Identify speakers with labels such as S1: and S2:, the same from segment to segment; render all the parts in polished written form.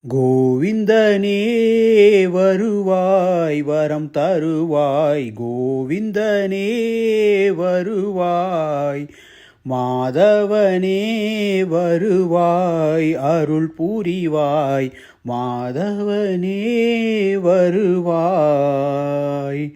S1: கோவிந்தனே வருவாய் வரம் தருவாய், கோவிந்தனே வருவாய், மாதவனே வருவாய், அருள் புரிவாய், மாதவனே வருவாய்.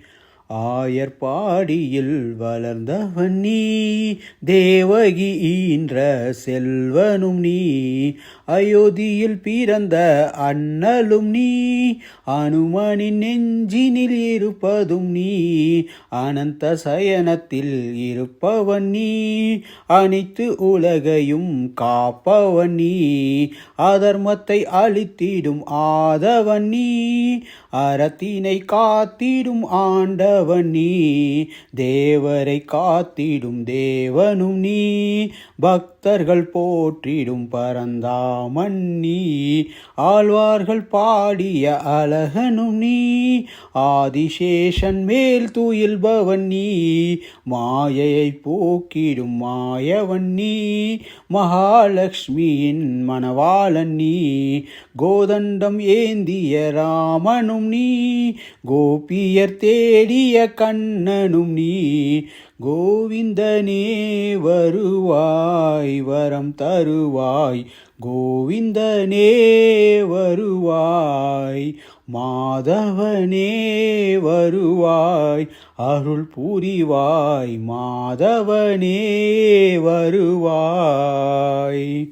S1: ஆயர்பாடியில் வளர்ந்தவன் நீ, தேவகி ஈன்ற செல்வனும் நீ, அயோத்தியில் பிறந்த அண்ணலும் நீ, அனுமனின் நெஞ்சினில் இருப்பதும் நீ, அனந்த சயனத்தில் இருப்பவன் நீ, அனைத்து உலகையும் காப்பவன் நீ, அதர்மத்தை அழித்திடும் ஆதவன் நீ, அறத்தினை காத்திடும் ஆண்டவன் நீ, தேவரை காத்திடும் தேவனும் நீ, பக்தர்கள் போற்றிடும் பரந்தாமன் நீ, ஆழ்வார்கள் பாடிய அழகனும் நீ, ஆதிசேஷன் மேல் துயில்பவன் நீ, மாயையை போக்கிடும் மாயவன் நீ, மகாலட்சுமியின் மணவாளன் நீ, கோதண்டம் ஏந்திய ராமனும் நீ, கோபியர் தேடிய கண்ணனும் நீ, கோவிந்தனே வருவாய் வரம் தருவாய், கோவிந்தனே வருவாய், மாதவனே வருவாய், அருள் புரிவாய், மாதவனே வருவாய்.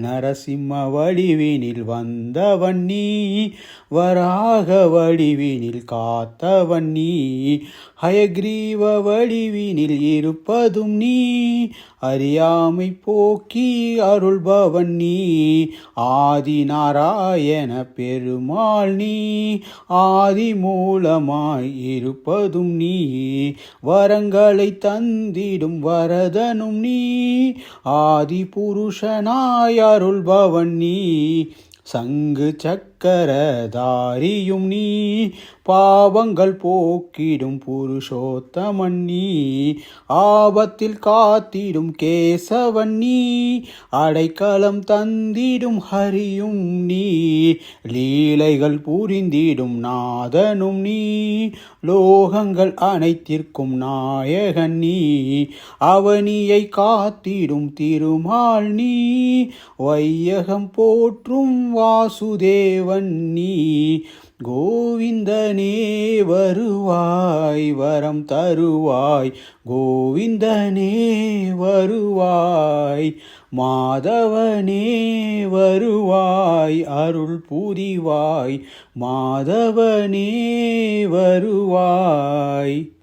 S1: நரசிம்ம வடிவினில் வந்தவன் நீ, வராக வடிவினில் காத்தவன் நீ, ஹயக்ரீவ வடிவினில் இருப்பதும் நீ, அறியாமை போக்கி அருள்பவன் நீ, ஆதி நாராயண பெருமாள் நீ, ஆதி மூலமாய் இருப்பதும் நீ, வரங்களை தந்திடும் வரதனும் நீ, ஆதி புருஷனாய் அருள்பவன் நீ, சங்கு சக்கரதாரியும் நீ, பாவங்கள் போக்கிடும் புருஷோத்தமன் நீ, ஆபத்தில் காத்திடும் கேசவன் நீ, அடைக்கலம் தந்திடும் ஹரியும் நீ, லீலைகள் புரிந்திடும் நாதனும் நீ, லோகங்கள் அனைத்திற்கும் நாயகன் நீ, அவனியை காத்திடும் திருமால் நீ, வையகம் போற்றும் வாசுதேவன் நீ, கோவிந்தனே வருவாய் வரம் தருவாய், கோவிந்தனே வருவாய், மாதவனே வருவாய், அருள் புரிவாய், மாதவனே வருவாய்.